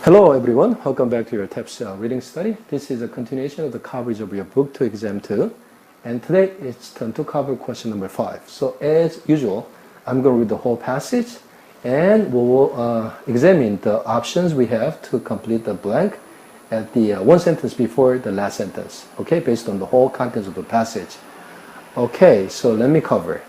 Hello everyone, welcome back to your Teps reading study. This is a continuation of the coverage of your book to exam 2. And today it's turn to cover question number 5. So as usual, I'm going to read the whole passage and we will examine the options we have to complete the blank at the one sentence before the last sentence. Okay, based on the whole contents of the passage. Okay, so let me cover.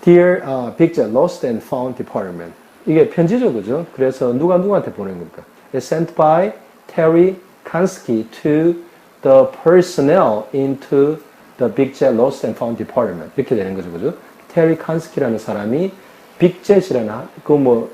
Dear Picture Lost and Found Department. 이게 편지죠, 그죠? 그래서 누구한테 보낸 겁니까? It's sent by Terry Kansky to the personnel into the Big Jet Lost and Found Department. 이렇게 되는 거죠, 그죠? Terry Kansky라는 사람이 빅젯이라는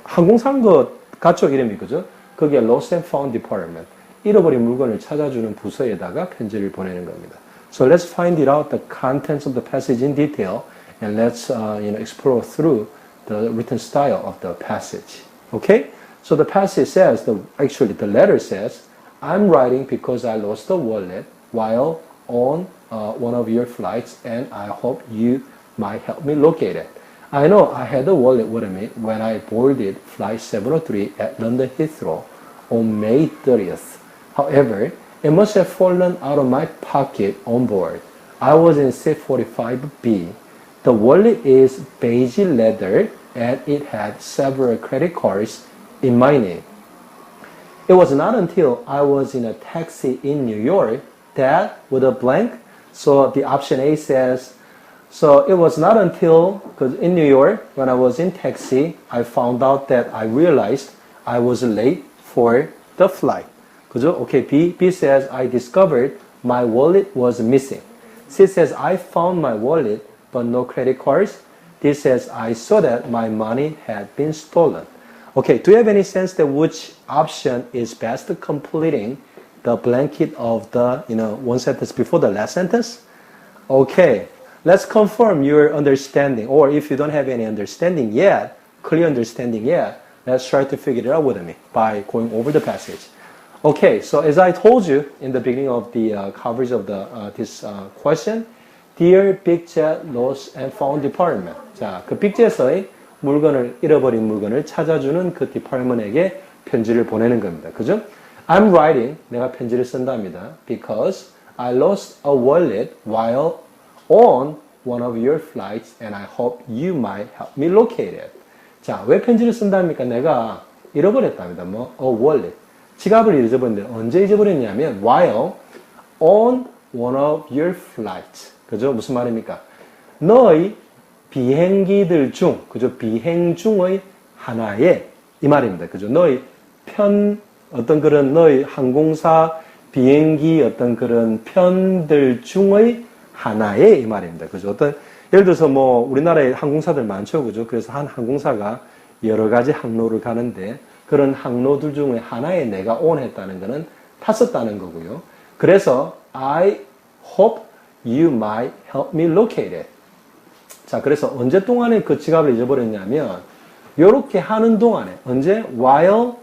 항공사인 것 가쪽 이름이 그죠? 거기에 Lost and Found Department. 잃어버린 물건을 찾아주는 부서에다가 편지를 보내는 겁니다. So let's find it out the contents of the passage in detail and let's explore through the written style of the passage. Okay? So the passage says, the letter says, I'm writing because I lost the wallet while on one of your flights and I hope you might help me locate it. I know I had the wallet with me when I boarded flight 703 at London Heathrow on May 30th. However, it must have fallen out of my pocket on board. I was in seat 45B. The wallet is beige leather and it had several credit cards in my name. It was not until I was in a taxi in New York that, with a blank, so the option A says, so it was not until, because in New York, when I was in taxi, I found out that I realized I was late for the flight. 그죠? Okay, B says, I discovered my wallet was missing. C says, I found my wallet, but no credit cards. D says, I saw that my money had been stolen. Okay, do you have any sense that which option is best completing the blanket of the, one sentence before the last sentence? Okay, let's confirm your understanding, or if you don't have any understanding yet, clear understanding yet, let's try to figure it out with me by going over the passage. Okay, so as I told you in the beginning of the coverage of this question, Dear Big Jet Lost and Found Department. 자, 그 빅젯의 잃어버린 물건을 찾아주는 그 디파트먼트에게 편지를 보내는 겁니다. 그죠? I'm writing, 내가 편지를 쓴답니다. Because I lost a wallet while on one of your flights and I hope you might help me locate it. 자, 왜 편지를 쓴답니까? 내가 잃어버렸답니다. a wallet. 지갑을 잊어버렸는데 언제 잊어버렸냐면 while on one of your flights. 그죠? 무슨 말입니까? 너의 비행기들 중, 그죠? 비행 중의 하나에 이 말입니다. 그죠? 너의 너의 항공사 비행기 어떤 그런 편들 중의 하나에 이 말입니다. 그죠? 예를 들어서 우리나라에 항공사들 많죠. 그죠? 그래서 한 항공사가 여러 가지 항로를 가는데 그런 항로들 중에 하나에 내가 온했다는 거는 탔었다는 거고요. 그래서 I hope you might help me locate it. 자, 그래서 언제 동안에 그 지갑을 잊어버렸냐면 요렇게 하는 동안에 언제? while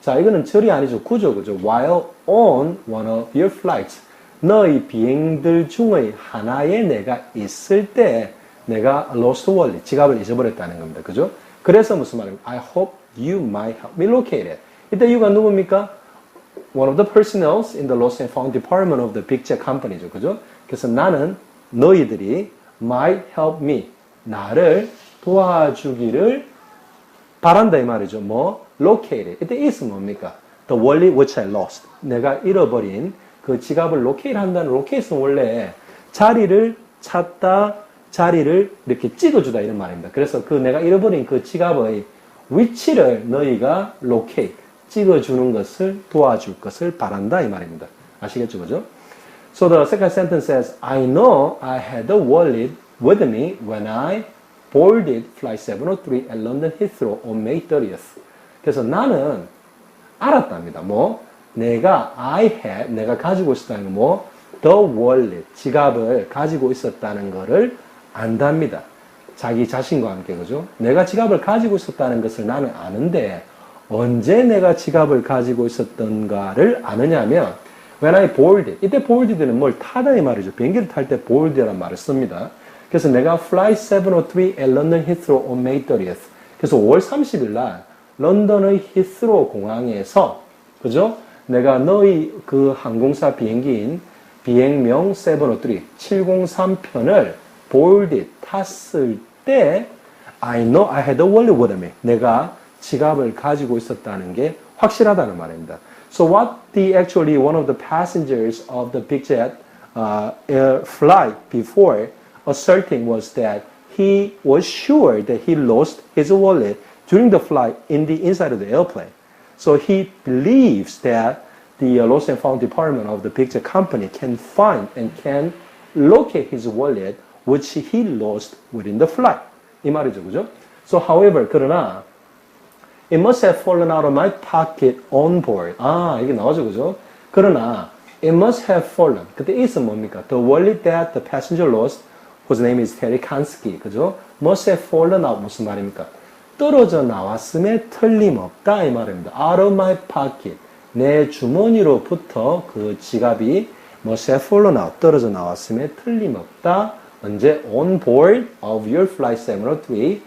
자, 이거는 절이 아니죠. 구조, 그죠? while on one of your flights 너의 비행들 중의 하나에 내가 있을 때 내가 lost wallet, 지갑을 잊어버렸다는 겁니다. 그죠? 그래서 무슨 말입니까? I hope you might help me locate it. 이때 you가 누굽니까? One of the personnel in the lost and found department of the big jet company죠. 그죠? 그래서 나는 너희들이 might help me 나를 도와주기를 바란다 이 말이죠. locate it. 이때 is 뭡니까? The wallet which I lost. 내가 잃어버린 그 지갑을 locate 한다는 locate는 원래 자리를 찾다, 자리를 이렇게 찍어주다 이런 말입니다. 그래서 그 내가 잃어버린 그 지갑의 위치를 너희가 locate, 찍어주는 것을 도와줄 것을 바란다 이 말입니다. 아시겠죠? 그죠? So the second sentence says, I know I had the wallet with me when I boarded flight 703 at London Heathrow on May 30th. 그래서 나는 알았답니다. 내가 가지고 있었다는 거, the wallet, 지갑을 가지고 있었다는 거를 안답니다. 자기 자신과 함께, 그죠? 내가 지갑을 가지고 있었다는 것을 나는 아는데, 언제 내가 지갑을 가지고 있었던가를 아느냐면, when I boarded, 이때 boarded는 뭘 타다 이 말이죠. 비행기를 탈 때 boarded라는 말을 씁니다. 그래서 내가 flight 703 at London Heathrow on May 30th. 그래서 5월 30일 날 런던의 히스로 공항에서 그죠? 내가 너의 그 항공사 비행기인 비행명 703, 703편을 boarded, 탔을 때 I know I had a wallet with me. 내가 지갑을 가지고 있었다는 게 확실하다는 말입니다. So what the actually one of the passengers of the big jet air flight before asserting was that he was sure that he lost his wallet during the flight in the inside of the airplane. So he believes that the lost and found department of the big jet company can find and can locate his wallet which he lost within the flight. 이 말이죠, 그죠? So however, 그러나 it must have fallen out of my pocket on board. 이게 나오죠, 그죠? 그러나 it must have fallen. 그때 it은 뭡니까? The wallet that the passenger lost, whose name is Terry Kansky, 그죠? Must have fallen out 무슨 말입니까? 떨어져 나왔음에 틀림없다 이 말입니다. Out of my pocket. 내 주머니로부터 그 지갑이 must have fallen out. 떨어져 나왔음에 틀림없다. 언제? On board of your flight 703,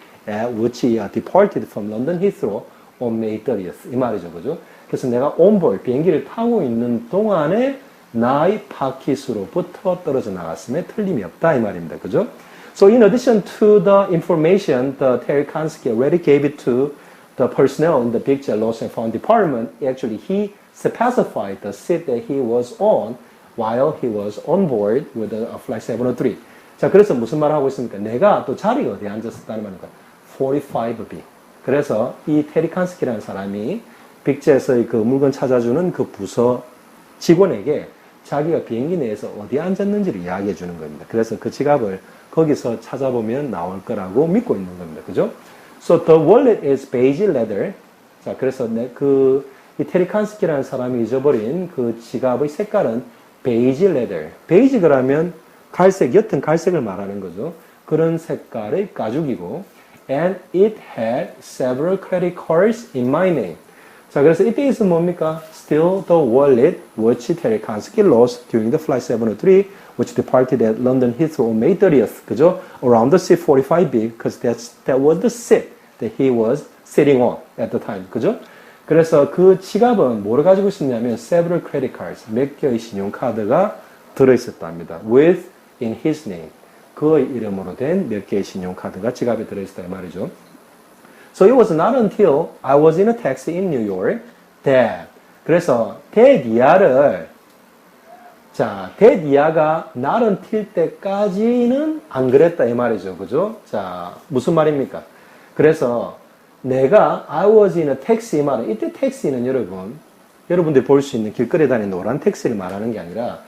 which departed from London Heathrow on May 30th. 이 말이죠, 그죠? 그래서 내가 on board, 비행기를 타고 있는 동안에 나의 파킷으로부터 떨어져 나갔음에 틀림이 없다. 이 말입니다, 그죠? So in addition to the information the Terry Kansky already gave it to the personnel in the big jet lost and found department, actually he specified the seat that he was on while he was on board with the flight 703. 자, 그래서 무슨 말을 하고 있습니까? 내가 또 자리가 어디에 앉았었다는 말입니까? 45B. 그래서 이 테리 칸스키라는 사람이 빅젯의 그 물건 찾아주는 그 부서 직원에게 자기가 비행기 내에서 어디에 앉았는지를 이야기해 주는 겁니다. 그래서 그 지갑을 거기서 찾아보면 나올 거라고 믿고 있는 겁니다. 그죠? So the wallet is beige leather. 자, 그래서 이 테리 칸스키라는 사람이 잊어버린 그 지갑의 색깔은 beige leather. 베이지 그러면 갈색, 옅은 갈색을 말하는 거죠. 그런 색깔의 가죽이고, and it had several credit cards in my name. 자, 그래서 이때 있으면 뭡니까? Still the wallet which Terry Kansky lost during the flight 703, which departed at London Heathrow on May 30th. 그죠? Around the seat 45B, because that was the seat that he was sitting on at the time. 그죠? 그래서 그 지갑은 뭐를 가지고 있었냐면 several credit cards, 몇 개의 신용카드가 들어있었답니다. With in his name. 그의 이름으로 된 몇 개의 신용카드가 지갑에 들어있었다 이 말이죠. So it was not until I was in a taxi in New York that 그래서 that year가 not until 때까지는 안 그랬다 이 말이죠. 그죠? 자, 무슨 말입니까? 그래서 내가 I was in a taxi 말은 이때 택시는 여러분들이 볼 수 있는 길거리에 다니는 노란 택시를 말하는 게 아니라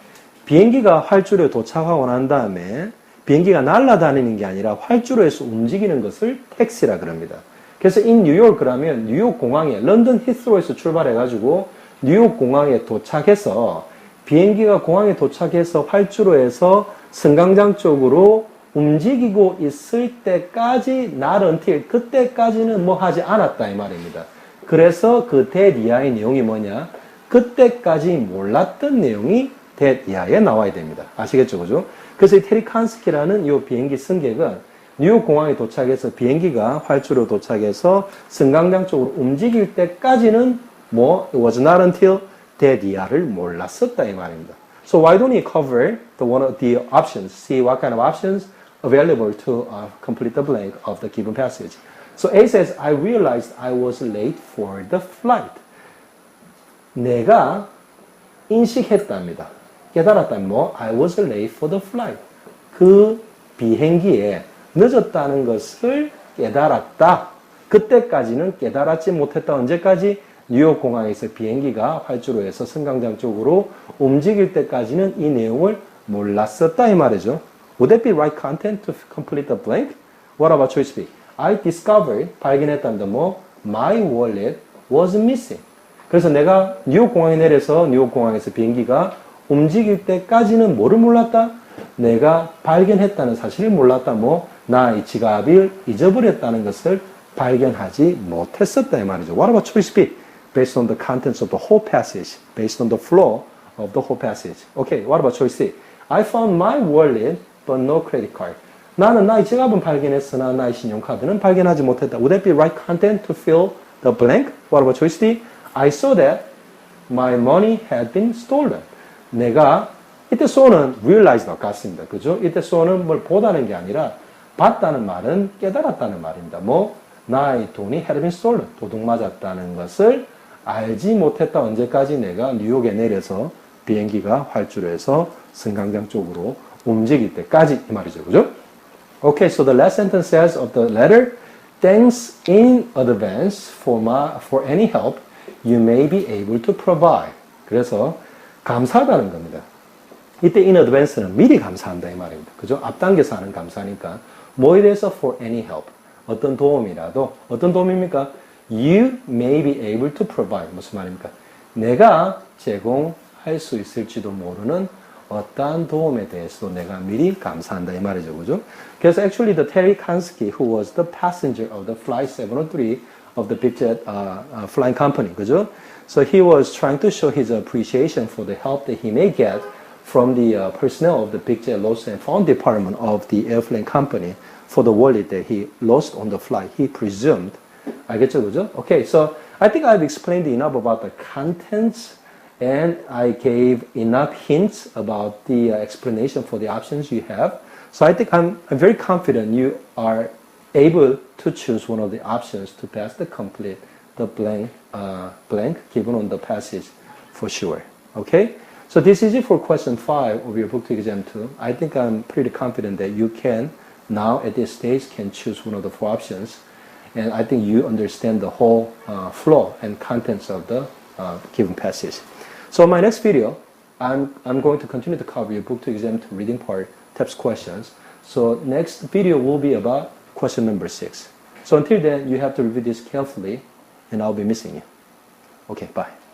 비행기가 활주로에 도착하고 난 다음에 비행기가 날아다니는 게 아니라 활주로에서 움직이는 것을 택시라 그럽니다. 그래서 in 뉴욕 그러면 뉴욕 공항에 런던 히스로에서 출발해가지고 뉴욕 공항에 도착해서 비행기가 공항에 도착해서 활주로에서 승강장 쪽으로 움직이고 있을 때까지 not until 그때까지는 뭐 하지 않았다 이 말입니다. 그래서 그 that 이하의 내용이 뭐냐? 그때까지 몰랐던 내용이 that 이하에 나와야 됩니다. 아시겠죠, 그죠? 그래서 이 테리 칸스키라는 이 비행기 승객은 뉴욕 공항에 도착해서 비행기가 활주로 도착해서 승강장 쪽으로 움직일 때까지는 it was not until that 이하를 몰랐었다 이 말입니다. So why don't we cover one of the options? See what kind of options available to complete the blank of the given passage. So A says, I realized I was late for the flight. 내가 인식했답니다. 깨달았다면 I was late for the flight. 그 비행기에 늦었다는 것을 깨달았다. 그때까지는 깨달았지 못했다. 언제까지? 뉴욕 공항에서 비행기가 활주로에서 승강장 쪽으로 움직일 때까지는 이 내용을 몰랐었다 이 말이죠. Would that be right content to complete the blank? What about choice B? I discovered, 발견했답니다. My wallet was missing. 그래서 내가 뉴욕 공항에 내려서 뉴욕 공항에서 비행기가 움직일 때까지는 뭐를 몰랐다? 내가 발견했다는 사실을 몰랐다. 나의 지갑을 잊어버렸다는 것을 발견하지 못했었다 이 말이죠. What about choice B? Based on the contents of the whole passage, based on the flow of the whole passage. Okay, what about choice C? I found my wallet, but no credit card. 나는 나의 지갑은 발견했으나 나의 신용카드는 발견하지 못했다. Would that be right content to fill the blank? What about choice D? I saw that my money had been stolen. 내가 이때 so는 realize와 같습니다. 그죠? 이때 so는 뭘 보다는 게 아니라 봤다는 말은 깨달았다는 말입니다. 뭐 나의 돈이 had been stolen. 도둑 맞았다는 것을 알지 못했다. 언제까지 내가 뉴욕에 내려서 비행기가 활주로에서 승강장 쪽으로 움직일 때까지 이 말이죠. 그죠? Okay, so the last sentence says of the letter, thanks in advance for any help you may be able to provide. 그래서 감사하다는 겁니다. 이때 in advance는 미리 감사한다 이 말입니다. 그죠? 앞당겨서 하는 감사니까 뭐에 대해서 for any help. 어떤 도움이라도 어떤 도움입니까? You may be able to provide. 무슨 말입니까? 내가 제공할 수 있을지도 모르는 어떠한 도움에 대해서도 내가 미리 감사한다 이 말이죠. 그죠? 그래서 actually the Terry Kansky who was the passenger of the flight 703 of the big jet flying company. 그죠? So he was trying to show his appreciation for the help that he may get from the personnel of the big jet lost and found department of the airplane company for the wallet that he lost on the flight. He presumed. 알겠죠, 그죠? Okay, so I think I've explained enough about the contents and I gave enough hints about the explanation for the options you have. So I think I'm very confident you are able to choose one of the options to pass the blank given on the passage for sure. Okay? So this is it for question 5 of your book to exam 2. I think I'm pretty confident that you can now at this stage can choose one of the 4 options. And I think you understand the whole flow and contents of the given passage. So in my next video, I'm going to continue to cover your book to exam 2 reading part, Teps questions. So next video will be about question number 6. So until then, you have to review this carefully and I'll be missing you. Okay, bye.